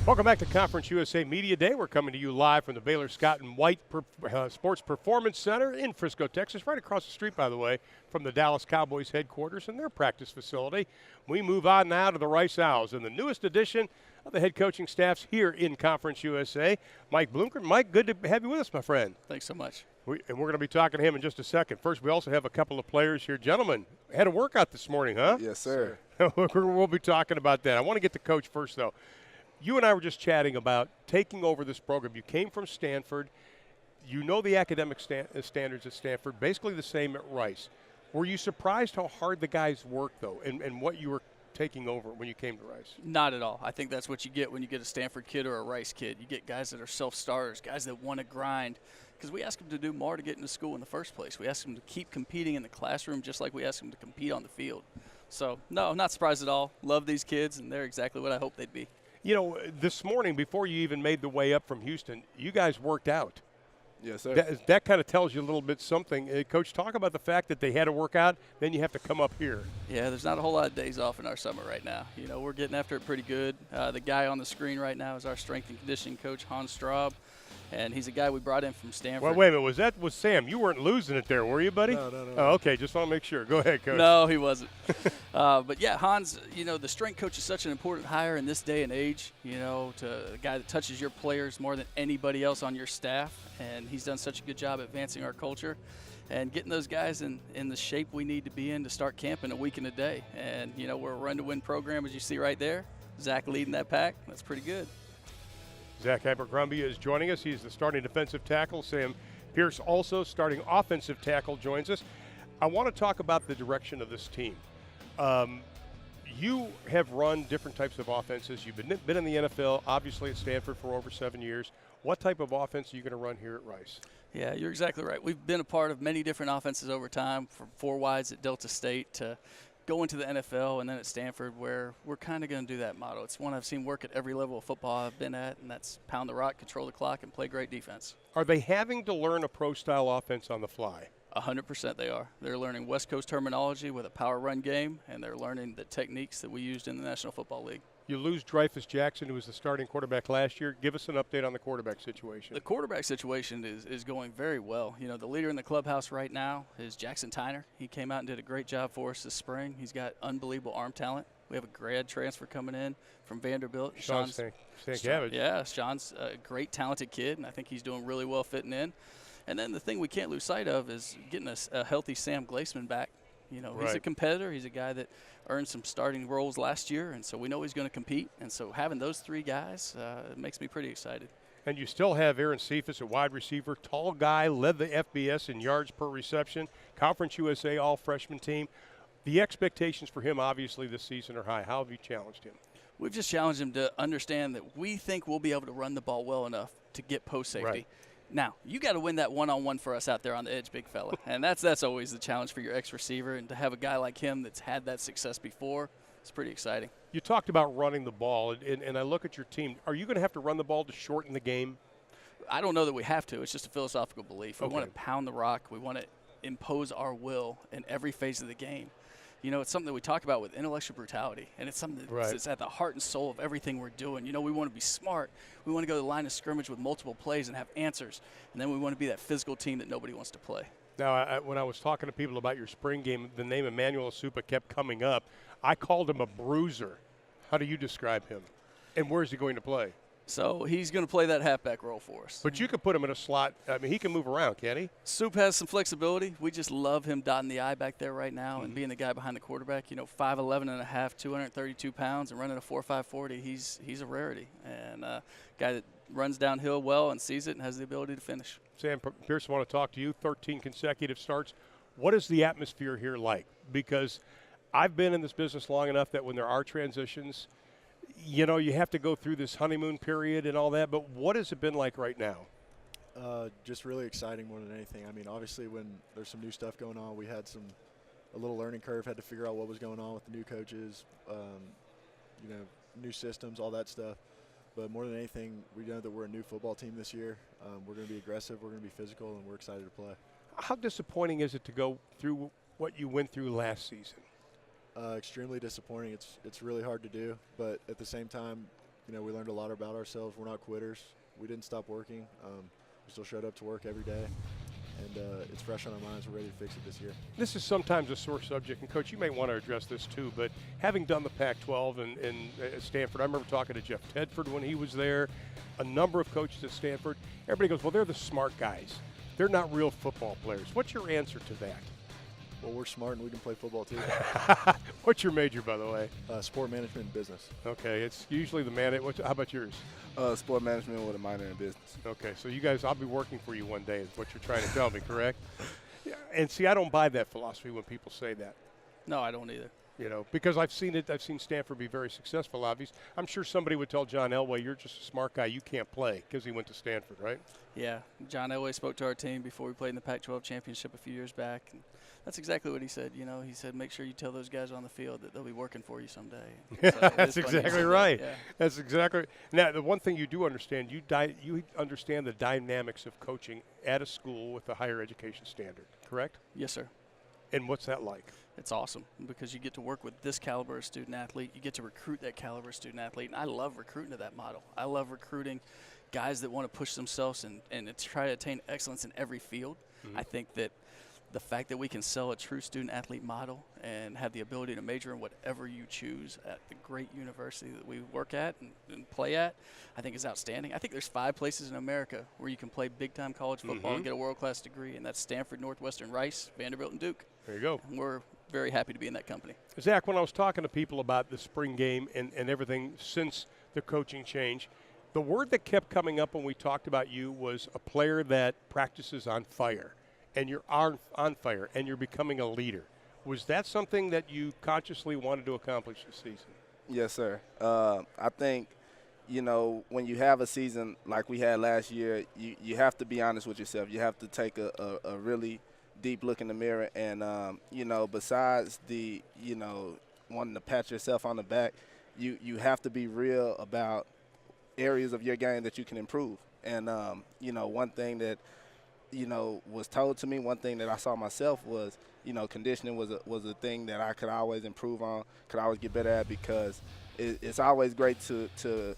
Welcome back to Conference USA Media Day. We're coming to you live from the Baylor Scott & White Sports Performance Center in Frisco, Texas, right across the street, by the way, from the Dallas Cowboys headquarters and their practice facility. We move on now to the Rice Owls and the newest addition of the head coaching staffs here in Conference USA, Mike Bloomgren. Mike, good to have you with us, my friend. Thanks so much. And we're going to be talking to him in just a second. First, we also have a couple of players here. Gentlemen, had a workout this morning, huh? Yes, sir. We'll be talking about that. I want to get to Coach first, though. You and I were just chatting about taking over this program. You came from Stanford. You know the academic standards at Stanford, basically the same at Rice. Were you surprised how hard the guys work, though, and what you were taking over when you came to Rice? Not at all. I think that's what you get when you get a Stanford kid or a Rice kid. You get guys that are self-starters, guys that want to grind, because we ask them to do more to get into school in the first place. We ask them to keep competing in the classroom just like we ask them to compete on the field. So, no, not surprised at all. Love these kids, and they're exactly what I hoped they'd be. You know, this morning, before you even made the way up from Houston, you guys worked out. Yes, sir. That kind of tells you a little bit something. Coach, talk about the fact that they had to work out, then you have to come up here. Yeah, there's not a whole lot of days off in our summer right now. You know, we're getting after it pretty good. The guy on the screen right now is our strength and conditioning coach, Hans Straub, and he's a guy we brought in from Stanford. Well, wait a minute. Was Sam? You weren't losing it there, were you, buddy? No. Oh, okay. Just want to make sure. Go ahead, Coach. No, he wasn't. But, yeah, Hans, you know, the strength coach is such an important hire in this day and age, you know, to a guy that touches your players more than anybody else on your staff. And he's done such a good job advancing our culture and getting those guys in the shape we need to be in to start camping a week and a day. And, you know, we're a run-to-win program, as you see right there. Zach leading that pack. That's pretty good. Zach Abercrombie is joining us. He's the starting defensive tackle. Sam Pierce, also starting offensive tackle, joins us. I want to talk about the direction of this team. You have run different types of offenses. You've been in the NFL, obviously at Stanford for over 7 years. What type of offense are you going to run here at Rice? Yeah, you're exactly right. We've been a part of many different offenses over time, from four wides at Delta State to going to the NFL and then at Stanford, where we're kind of going to do that model. It's one I've seen work at every level of football I've been at, and that's pound the rock, control the clock, and play great defense. Are they having to learn a pro-style offense on the fly? 100% they are. They're learning West Coast terminology with a power run game, and they're learning the techniques that we used in the National Football League. You lose Dreyfus Jackson, who was the starting quarterback last year. Give us an update on the quarterback situation. The quarterback situation is going very well. You know, the leader in the clubhouse right now is Jackson Tyner. He came out and did a great job for us this spring. He's got unbelievable arm talent. We have a grad transfer coming in from Vanderbilt. Sean Stankiewicz. Yeah, Sean's a great, talented kid, and I think he's doing really well fitting in. And then the thing we can't lose sight of is getting a healthy Sam Glaceman back. You know, he's a competitor. He's a guy that earned some starting roles last year, and so we know he's going to compete. And so having those three guys makes me pretty excited. And you still have Aaron Cephas, a wide receiver, tall guy, led the FBS in yards per reception, Conference USA all-freshman team. The expectations for him, obviously, this season are high. How have you challenged him? We've just challenged him to understand that we think we'll be able to run the ball well enough to get post safety. Right. Now, you got to win that one-on-one for us out there on the edge, big fella. And that's always the challenge for your ex-receiver. And to have a guy like him that's had that success before, it's pretty exciting. You talked about running the ball, and I look at your team. Are you going to have to run the ball to shorten the game? I don't know that we have to. It's just a philosophical belief. We Okay. want to pound the rock. We want to impose our will in every phase of the game. You know, it's something that we talk about with intellectual brutality, and it's something that's at the heart and soul of everything we're doing. You know, we want to be smart. We want to go to the line of scrimmage with multiple plays and have answers, and then we want to be that physical team that nobody wants to play. Now, when I was talking to people about your spring game, the name Emmanuel Asupa kept coming up. I called him a bruiser. How do you describe him? And where is he going to play? So he's going to play that halfback role for us. But you could put him in a slot. I mean, he can move around, can't he? Soup has some flexibility. We just love him dotting the I back there right now and being the guy behind the quarterback. You know, 5'11 and a half, 232 pounds, and running a 4.5 40. He's a rarity. And a guy that runs downhill well and sees it and has the ability to finish. Sam Pierce, I want to talk to you. 13 consecutive starts. What is the atmosphere here like? Because I've been in this business long enough that when there are transitions, you know, you have to go through this honeymoon period and all that, but what has it been like right now? Just really exciting more than anything. I mean, obviously when there's some new stuff going on, we had a little learning curve, had to figure out what was going on with the new coaches, you know, new systems, all that stuff. But more than anything, we know that we're a new football team this year. We're going to be aggressive, we're going to be physical, and we're excited to play. How disappointing is it to go through what you went through last season? Extremely disappointing. It's really hard to do, but at the same time, we learned a lot about ourselves. We're not quitters. We didn't stop working. We still showed up to work every day. And it's fresh on our minds. We're ready to fix it this year. This is sometimes a sore subject, and Coach, you may want to address this too, but having done the Pac-12 and Stanford, I remember talking to Jeff Tedford when he was there, a number of coaches at Stanford. Everybody goes, well, they're the smart guys. They're not real football players. What's your answer to that? Well, we're smart and we can play football too. What's your major, by the way? Sport management and business. Okay, it's usually the man. How about yours? Sport management with a minor in business. Okay, so you guys, I'll be working for you one day is what you're trying to tell me, correct? Yeah, and see, I don't buy that philosophy when people say that. No, I don't either. Because I've seen it. I've seen Stanford be very successful, obviously. I'm sure somebody would tell John Elway, you're just a smart guy. You can't play because he went to Stanford, right? Yeah, John Elway spoke to our team before we played in the Pac-12 championship a few years back. And that's exactly what he said. He said, make sure you tell those guys on the field that they'll be working for you someday. So That's exactly right. Yeah. That's exactly. Now, the one thing you do understand, you understand the dynamics of coaching at a school with a higher education standard, correct? Yes, sir. And what's that like? It's awesome because you get to work with this caliber of student athlete. You get to recruit that caliber of student athlete. And I love recruiting to that model. I love recruiting guys that want to push themselves and try to attain excellence in every field. I think that the fact that we can sell a true student athlete model and have the ability to major in whatever you choose at the great university that we work at and play at, I think is outstanding. I think there's 5 places in America where you can play big-time college football and get a world-class degree, and that's Stanford, Northwestern, Rice, Vanderbilt, and Duke. There you go. And we're very happy to be in that company. Zach, when I was talking to people about the spring game and everything since the coaching change, the word that kept coming up when we talked about you was a player that practices on fire, and you're on fire, and you're becoming a leader. Was that something that you consciously wanted to accomplish this season? Yes, sir. I think, when you have a season like we had last year, you have to be honest with yourself. You have to take a really deep look in the mirror and, besides the, wanting to pat yourself on the back, you have to be real about areas of your game that you can improve. And, one thing that, was told to me, one thing that I saw myself was, conditioning was a thing that I could always improve on, could always get better at, because it's always great to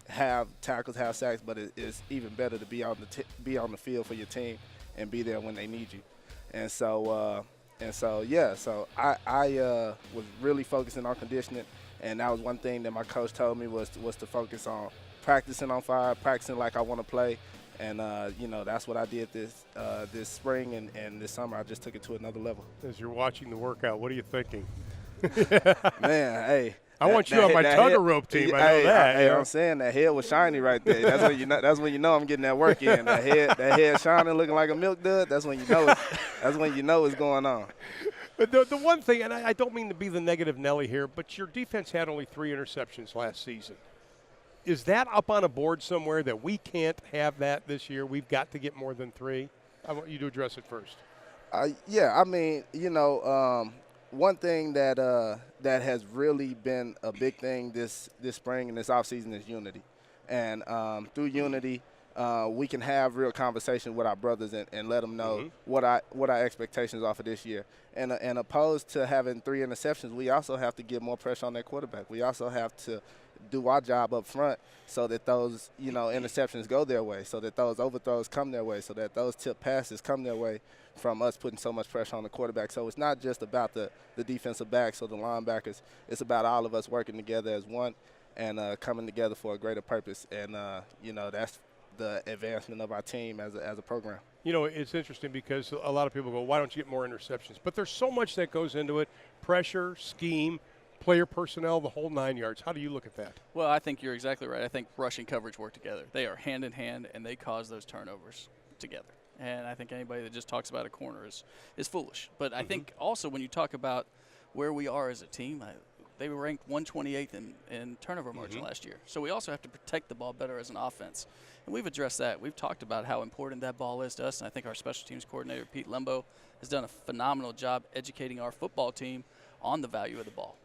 have tackles, have sacks, but it's even better to be on the field for your team and be there when they need you. And so I was really focusing on conditioning, and that was one thing that my coach told me was to focus on practicing on fire, practicing like I want to play. And, that's what I did this spring, and this summer I just took it to another level. As you're watching the workout, what are you thinking? Man, hey. I want you on my tugger rope team. I know that. Hey, I'm saying that head was shiny right there. That's when you know I'm getting that work in. That head shining, looking like a milk dud. That's when you know it's going on. But the one thing, and I don't mean to be the negative Nelly here, but your defense had only 3 interceptions last season. Is that up on a board somewhere that we can't have that this year? We've got to get more than 3. I want you to address it first. Yeah, I mean, one thing that has really been a big thing this spring and this offseason is unity. And through unity, we can have real conversation with our brothers and let them know what our expectations are for this year. And opposed to having 3 interceptions, we also have to get more pressure on that quarterback. We also have to do our job up front so that those interceptions go their way, so that those overthrows come their way, so that those tip passes come their way from us putting so much pressure on the quarterback. So it's not just about the defensive backs or the linebackers. It's about all of us working together as one and coming together for a greater purpose. And, that's the advancement of our team as a program. It's interesting because a lot of people go, why don't you get more interceptions? But there's so much that goes into it, pressure, scheme, player personnel, the whole 9 yards. How do you look at that? Well, I think you're exactly right. I think rush and coverage work together. They are hand in hand, and they cause those turnovers together. And I think anybody that just talks about a corner is foolish. But I think also when you talk about where we are as a team, they were ranked 128th in turnover margin last year. So we also have to protect the ball better as an offense. And we've addressed that. We've talked about how important that ball is to us, and I think our special teams coordinator, Pete Lembo, has done a phenomenal job educating our football team on the value of the ball.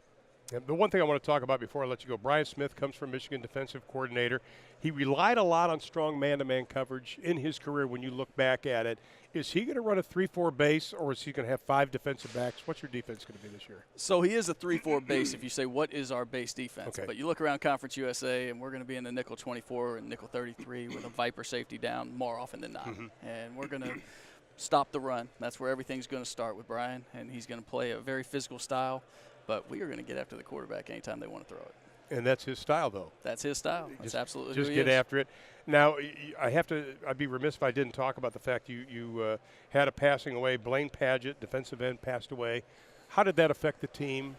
And the one thing I want to talk about before I let you go, Brian Smith comes from Michigan, defensive coordinator. He relied a lot on strong man-to-man coverage in his career when you look back at it. Is he going to run a 3-4 base, or is he going to have 5 defensive backs? What's your defense going to be this year? So he is a 3-4 base if you say what is our base defense. Okay. But you look around Conference USA, and we're going to be in the nickel 24 and nickel 33 with a Viper safety down more often than not. And we're going to stop the run. That's where everything's going to start with Brian, and he's going to play a very physical style. But we are going to get after the quarterback anytime they want to throw it. And that's his style, though. That's his style. That's absolutely Just who he get is. after it. Now, I'd be remiss if I didn't talk about the fact you had a passing away. Blaine Padgett, defensive end, passed away. How did that affect the team?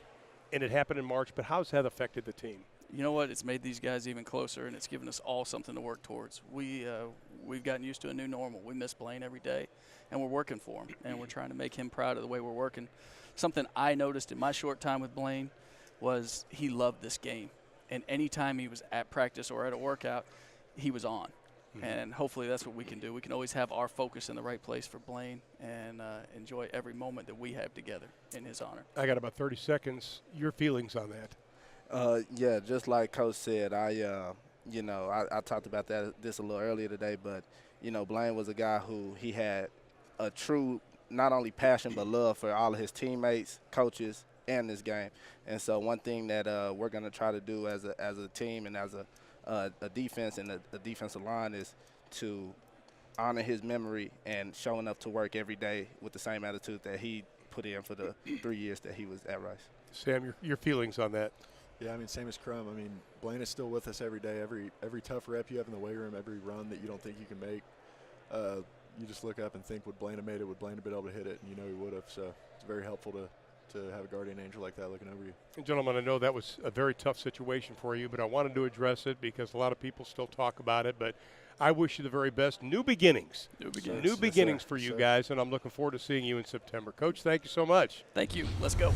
And it happened in March, but how's that affected the team? You know what? It's made these guys even closer, and it's given us all something to work towards. We've gotten used to a new normal. We miss Blaine every day, and we're working for him, and we're trying to make him proud of the way we're working. Something I noticed in my short time with Blaine was he loved this game. And anytime he was at practice or at a workout, he was on. And hopefully that's what we can do. We can always have our focus in the right place for Blaine and enjoy every moment that we have together in his honor. I got about 30 seconds. Your feelings on that? Yeah, just like Coach said, I talked about this a little earlier today, but, Blaine was a guy who he had a true not only passion but love for all of his teammates, coaches, and this game. And so one thing that we're going to try to do as a team and as a defense and a defensive line is to honor his memory and showing up to work every day with the same attitude that he put in for the 3 years that he was at Rice. Sam, your feelings on that? Yeah, I mean, same as Crum. I mean, Blaine is still with us every day. Every tough rep you have in the weight room, every run that you don't think you can make, you just look up and think, would Blaine have made it? Would Blaine have been able to hit it? And you know he would have. So it's very helpful to have a guardian angel like that looking over you. And gentlemen, I know that was a very tough situation for you, but I wanted to address it because a lot of people still talk about it. But I wish you the very best. New beginnings. New beginnings sir. for you Yes, sir. guys, and I'm looking forward to seeing you in September. Coach, thank you so much. Thank you. Let's go.